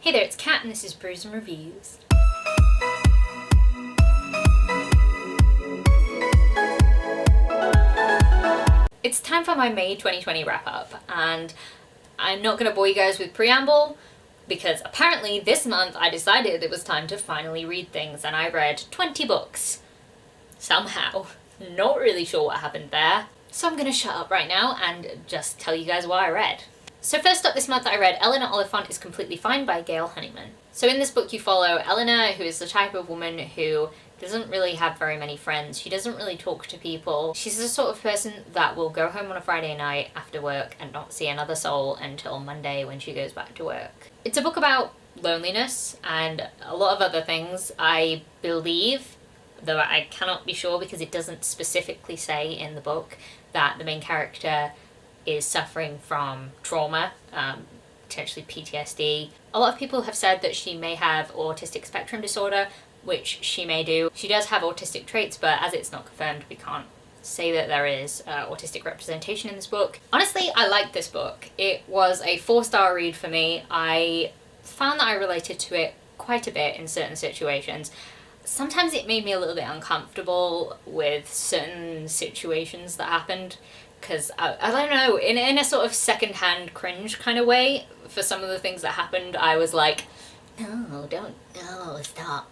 Hey there, it's Kat and this is Brews and Reviews. It's time for my May 2020 wrap up, and I'm not going to bore you guys with preamble because apparently this month I decided it was time to finally read things, and I read 20 books. Somehow. Not really sure what happened there. So I'm going to shut up right now and just tell you guys what I read. So first up this month I read Eleanor Oliphant is Completely Fine by Gail Honeyman. So in this book you follow Eleanor, who is the type of woman who doesn't really have very many friends. She doesn't really talk to people. She's the sort of person that will go home on a Friday night after work and not see another soul until Monday when she goes back to work. It's a book about loneliness and a lot of other things, I believe, though I cannot be sure because it doesn't specifically say in the book that the main character is suffering from trauma, potentially PTSD. A lot of people have said that she may have autistic spectrum disorder, which she may do. She does have autistic traits, but as it's not confirmed, we can't say that there is autistic representation in this book. Honestly, I liked this book. It was a 4-star read for me. I found that I related to it quite a bit in certain situations. Sometimes it made me a little bit uncomfortable with certain situations that happened, because I don't know, in a sort of second-hand cringe kind of way, for some of the things that happened, I was like, no, don't, no, stop.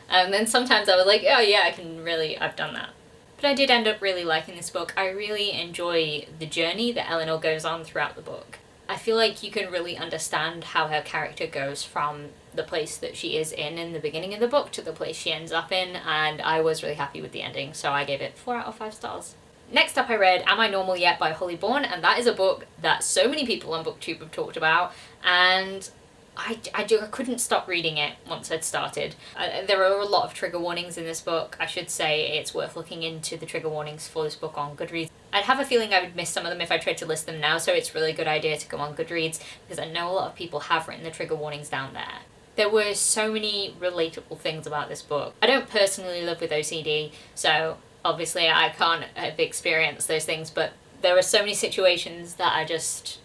And then sometimes I was like, oh yeah, I've done that. But I did end up really liking this book. I really enjoy the journey that Eleanor goes on throughout the book. I feel like you can really understand how her character goes from the place that she is in the beginning of the book to the place she ends up in, and I was really happy with the ending, so I gave it 4 out of 5 stars. Next up I read Am I Normal Yet by Holly Bourne, and that is a book that so many people on BookTube have talked about, and I couldn't stop reading it once I'd started. There are a lot of trigger warnings in this book. I should say it's worth looking into the trigger warnings for this book on Goodreads. I'd have a feeling I would miss some of them if I tried to list them now, so it's a really good idea to go on Goodreads, because I know a lot of people have written the trigger warnings down there. There were so many relatable things about this book. I don't personally live with OCD, so obviously I can't experience those things, but there were so many situations that I just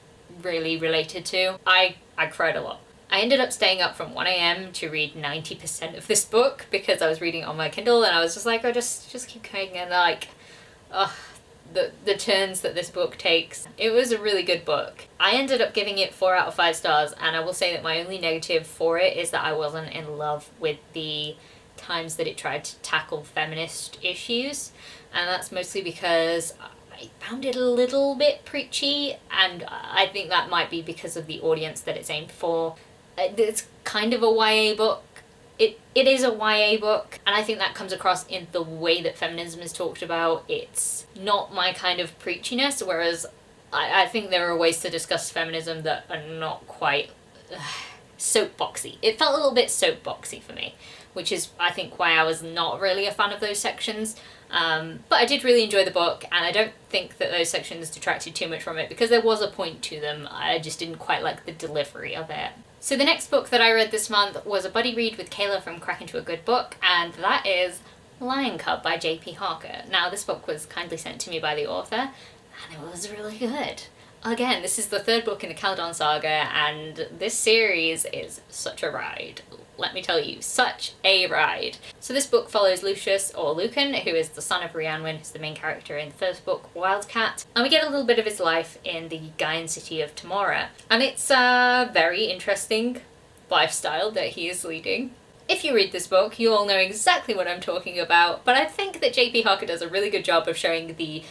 really related to. I cried a lot. I ended up staying up from 1 a.m. to read 90% of this book because I was reading it on my Kindle, and I was just like, oh, just keep going, and like, the turns that this book takes. It was a really good book. I ended up giving it 4 out of 5 stars, and I will say that my only negative for it is that I wasn't in love with the times that it tried to tackle feminist issues, and that's mostly because I found it a little bit preachy, and I think that might be because of the audience that it's aimed for. It's kind of a YA book. It is a YA book, and I think that comes across in the way that feminism is talked about. It's not my kind of preachiness, whereas I think there are ways to discuss feminism that are not quite soapboxy. It felt a little bit soapboxy for me, which is, I think, why I was not really a fan of those sections. But I did really enjoy the book, and I don't think that those sections detracted too much from it because there was a point to them. I just didn't quite like the delivery of it. So the next book that I read this month was a buddy read with Kayla from Crack Into a Good Book, and that is Lion Cub by J.P. Harker. Now, this book was kindly sent to me by the author, and it was really good. Again, this is the 3rd book in the Caledon saga, and this series is such a ride. Let me tell you, such a ride. So this book follows Lucius, or Lucan, who is the son of Rhiannon, who's the main character in the 1st book, Wildcat, and we get a little bit of his life in the Gaian city of Tamora. And it's a very interesting lifestyle that he is leading. If you read this book, you all know exactly what I'm talking about, but I think that J.P. Harker does a really good job of showing the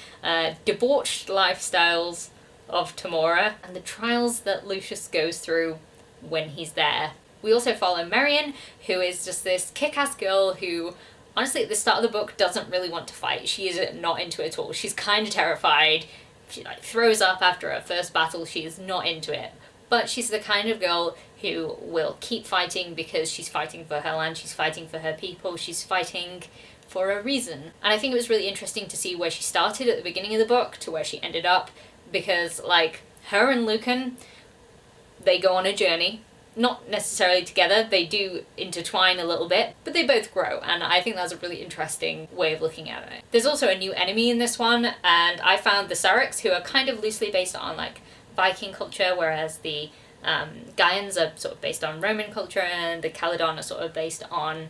debauched lifestyles of Tamora and the trials that Lucius goes through when he's there. We also follow Marion, who is just this kick-ass girl who, honestly, at the start of the book doesn't really want to fight. She is not into it at all. She's kind of terrified. She throws up after her first battle. She is not into it. But she's the kind of girl who will keep fighting because she's fighting for her land, she's fighting for her people, she's fighting for a reason. And I think it was really interesting to see where she started at the beginning of the book to where she ended up, because, like, her and Lucan, they go on a journey. Not necessarily together, they do intertwine a little bit, but they both grow, and I think that's a really interesting way of looking at it. There's also a new enemy in this one, and I found the Sareks, who are kind of loosely based on, like, Viking culture, whereas the Gaians are sort of based on Roman culture, and the Caledon are sort of based on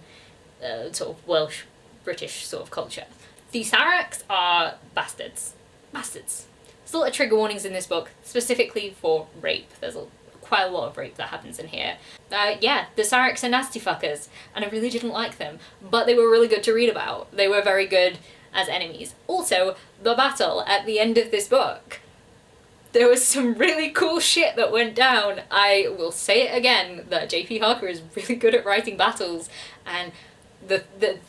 sort of Welsh, British sort of culture. The Saraks are bastards. Bastards. There's a lot of trigger warnings in this book, specifically for rape. There's quite a lot of rape that happens in here. Yeah, the Saraks are nasty fuckers, and I really didn't like them, but they were really good to read about. They were very good as enemies. Also, the battle at the end of this book. There was some really cool shit that went down. I will say it again, that J.P. Harker is really good at writing battles, and the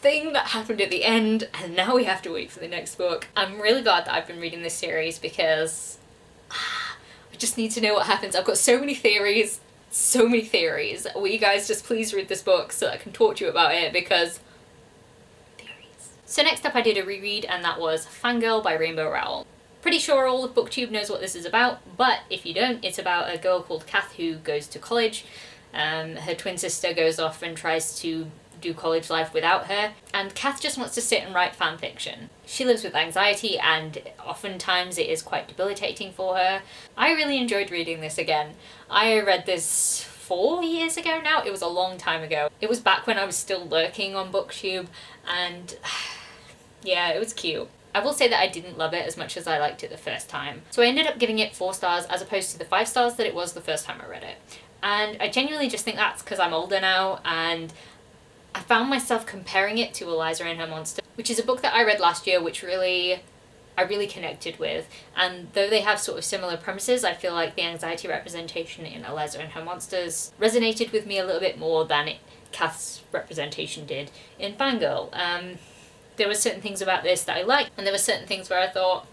thing that happened at the end, and now we have to wait for the next book. I'm really glad that I've been reading this series because I just need to know what happens. I've got so many theories. Will you guys just please read this book so I can talk to you about it, because theories. So next up I did a reread, and that was Fangirl by Rainbow Rowell. Pretty sure all of BookTube knows what this is about, but if you don't, it's about a girl called Kath who goes to college. Her twin sister goes off and tries to do college life without her, and Kath just wants to sit and write fan fiction. She lives with anxiety, and oftentimes it is quite debilitating for her. I really enjoyed reading this again. I read this 4 years ago now. It was a long time ago. It was back when I was still lurking on BookTube, and yeah, it was cute. I will say that I didn't love it as much as I liked it the first time. So I ended up giving it 4 stars as opposed to the 5 stars that it was the first time I read it. And I genuinely just think that's because I'm older now, and I found myself comparing it to Eliza and Her Monster, which is a book that I read last year, which I really connected with. And though they have sort of similar premises, I feel like the anxiety representation in Eliza and Her Monsters resonated with me a little bit more than Kath's representation did in Fangirl. There were certain things about this that I liked, and there were certain things where I thought,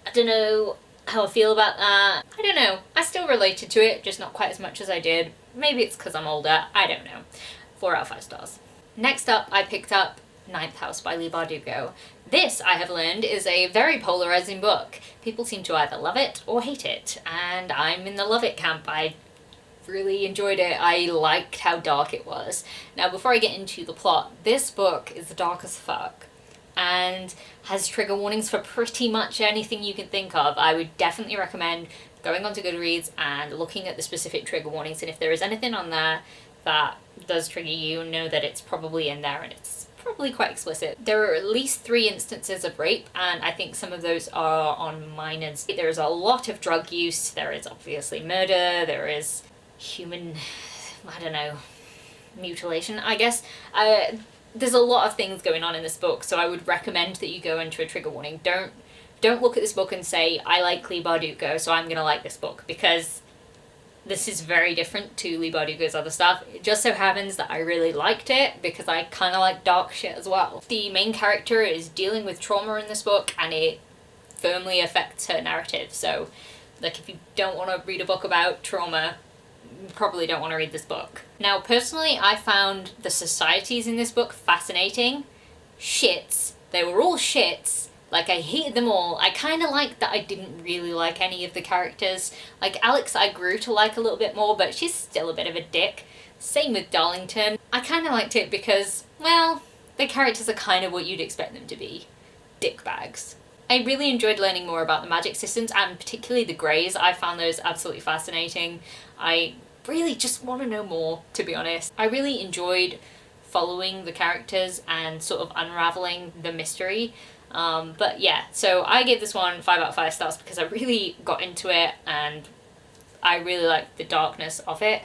I don't know how I feel about that. I don't know. I still related to it, just not quite as much as I did. Maybe it's because I'm older. I don't know. 4 out of 5 stars. Next up, I picked up Ninth House by Leigh Bardugo. This, I have learned, is a very polarizing book. People seem to either love it or hate it, and I'm in the love it camp. I really enjoyed it. I liked how dark it was. Now, before I get into the plot, this book is dark as fuck and has trigger warnings for pretty much anything you can think of. I would definitely recommend going onto Goodreads and looking at the specific trigger warnings, and if there is anything on there that does trigger you, know that it's probably in there, and it's probably quite explicit. There are at least 3 instances of rape, and I think some of those are on minors. There is a lot of drug use, there is obviously murder, there is human, I don't know, mutilation, I guess. There's a lot of things going on in this book, so I would recommend that you go into a trigger warning. Don't look at this book and say, I like Leigh Bardugo, so I'm gonna like this book, because this is very different to Leigh Bardugo's other stuff. It just so happens that I really liked it because I kind of like dark shit as well. The main character is dealing with trauma in this book, and it firmly affects her narrative. So, like, if you don't want to read a book about trauma, you probably don't want to read this book. Now, personally, I found the societies in this book fascinating. Shits. They were all shits. Like, I hated them all. I kind of liked that I didn't really like any of the characters. Like, Alex I grew to like a little bit more, but she's still a bit of a dick. Same with Darlington. I kind of liked it because, well, the characters are kind of what you'd expect them to be. Dickbags. I really enjoyed learning more about the magic systems, and particularly the Greys. I found those absolutely fascinating. I really just want to know more, to be honest. I really enjoyed following the characters and sort of unraveling the mystery. But yeah, so I gave this one 5 out of 5 stars because I really got into it and I really liked the darkness of it.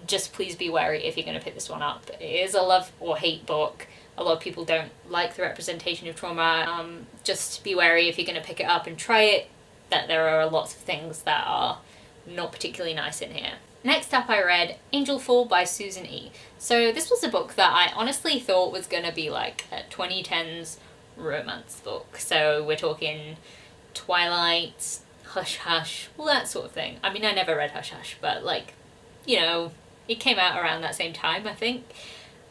Just please be wary if you're going to pick this one up. It is a love or hate book. A lot of people don't like the representation of trauma. Just be wary if you're going to pick it up and try it, that there are lots of things that are not particularly nice in here. Next up, I read Angel Fall by Susan E. So this was a book that I honestly thought was going to be like a 2010s romance book. So we're talking Twilight, Hush Hush, all that sort of thing. I mean, I never read Hush Hush, but like, you know, it came out around that same time, I think.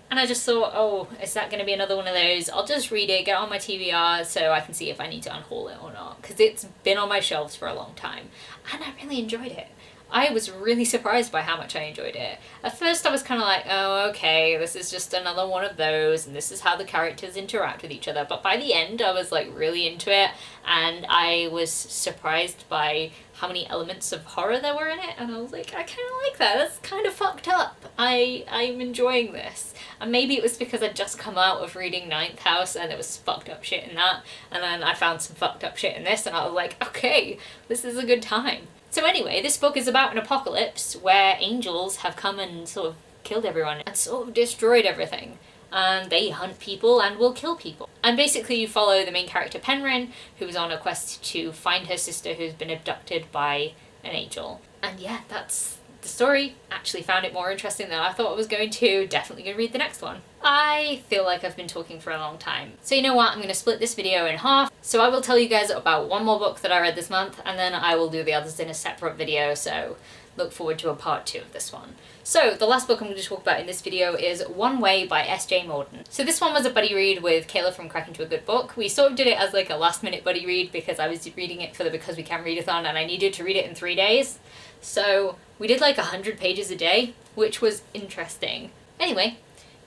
And I just thought, oh, is that going to be another one of those? I'll just read it, get on my TBR so I can see if I need to unhaul it or not. Because it's been on my shelves for a long time. And I really enjoyed it. I was really surprised by how much I enjoyed it. At first I was kind of like, oh okay, this is just another one of those and this is how the characters interact with each other, but by the end I was like really into it, and I was surprised by how many elements of horror there were in it, and I was like, I kind of like that, that's kind of fucked up. I'm enjoying this. And maybe it was because I'd just come out of reading Ninth House and there was fucked up shit in that, and then I found some fucked up shit in this and I was like, okay, this is a good time. So anyway, this book is about an apocalypse where angels have come and sort of killed everyone and sort of destroyed everything. And they hunt people and will kill people. And basically you follow the main character Penryn, who is on a quest to find her sister who's been abducted by an angel. And yeah, that's the story. Actually found it more interesting than I thought I was going to. Definitely gonna read the next one. I feel like I've been talking for a long time. So you know what, I'm gonna split this video in half. So I will tell you guys about one more book that I read this month, and then I will do the others in a separate video, so look forward to a part 2 of this one. So the last book I'm going to talk about in this video is One Way by S.J. Morden. So this one was a buddy read with Kayla from Crack Into a Good Book. We sort of did it as like a last minute buddy read because I was reading it for the Because We Can Readathon and I needed to read it in 3 days. So we did like 100 pages a day, which was interesting. Anyway,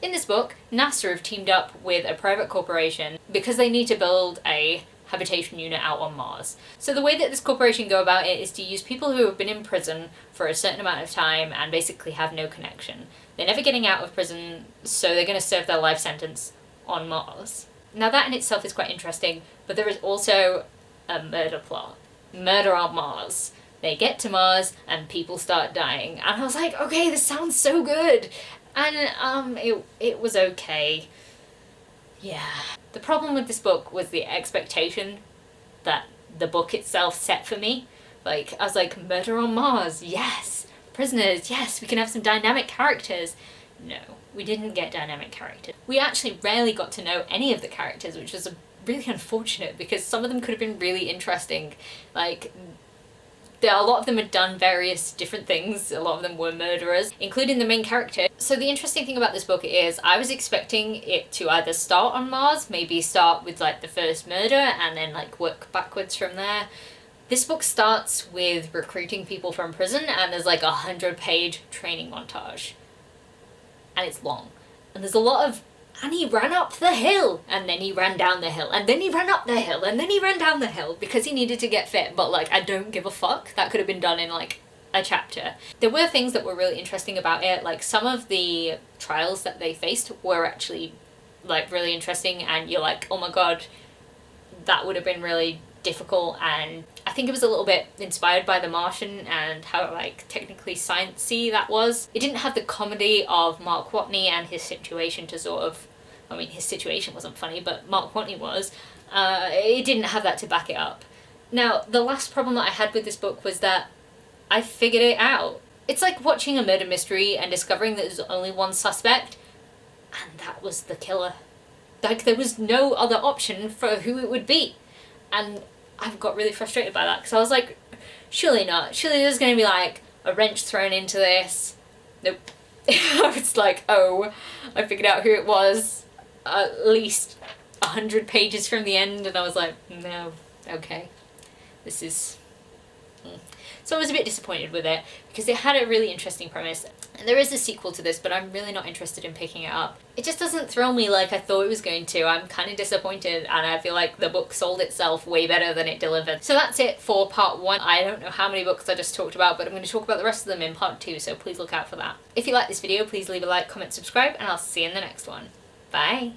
in this book, NASA have teamed up with a private corporation because they need to build a habitation unit out on Mars. So the way that this corporation go about it is to use people who have been in prison for a certain amount of time and basically have no connection. They're never getting out of prison, so they're going to serve their life sentence on Mars. Now that in itself is quite interesting, but there is also a murder plot. Murder on Mars. They get to Mars and people start dying. And I was like, okay, this sounds so good. And it was okay. Yeah. The problem with this book was the expectation that the book itself set for me. Like, I was like, murder on Mars, yes! Prisoners, yes, we can have some dynamic characters. No, we didn't get dynamic characters. We actually rarely got to know any of the characters, which was really unfortunate because some of them could have been really interesting. Like, a lot of them had done various different things, a lot of them were murderers, including the main character. So the interesting thing about this book is I was expecting it to either start on Mars, maybe start with like the first murder and then like work backwards from there. This book starts with recruiting people from prison and there's like 100-page training montage. And it's long. And there's a lot of, and he ran up the hill, and then he ran down the hill, and then he ran up the hill, and then he ran down the hill because he needed to get fit, but like, I don't give a fuck. That could have been done in like a chapter. There were things that were really interesting about it, like some of the trials that they faced were actually like really interesting, and you're like, oh my god, that would have been really difficult. And I think it was a little bit inspired by The Martian and how like technically sciencey that was. It didn't have the comedy of Mark Watney and his situation to sort of, I mean his situation wasn't funny, but Mark Watney was. It didn't have that to back it up. Now the last problem that I had with this book was that I figured it out. It's like watching a murder mystery and discovering that there's only one suspect, and that was the killer. Like there was no other option for who it would be. And I got really frustrated by that because I was like, surely not. Surely there's going to be like a wrench thrown into this. Nope. I was like, oh, I figured out who it was at least 100 pages from the end, and I was like, no, okay. This is... So I was a bit disappointed with it because it had a really interesting premise. And there is a sequel to this, but I'm really not interested in picking it up. It just doesn't thrill me like I thought it was going to. I'm kind of disappointed, and I feel like the book sold itself way better than it delivered. So that's it for part 1. I don't know how many books I just talked about, but I'm going to talk about the rest of them in part 2, so please look out for that. If you like this video, please leave a like, comment, subscribe, and I'll see you in the next one. Bye!